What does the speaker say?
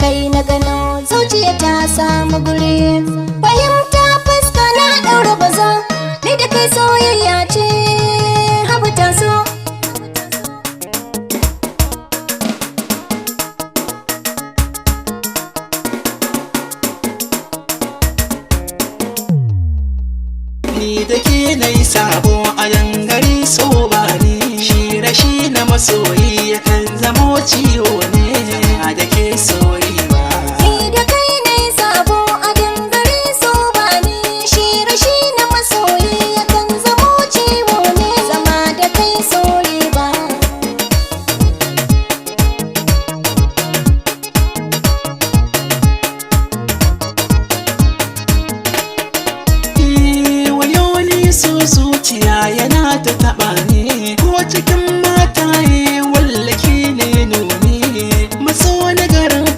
kai na gano zuciya ta samu guri. Fahimta fuska na ɗaura bazo, ni da kai soyayya ce habu ta so. Ni da ke na yi sabo a dangare so ba ni, shi rashi na masoyi yakan zamo ciwo.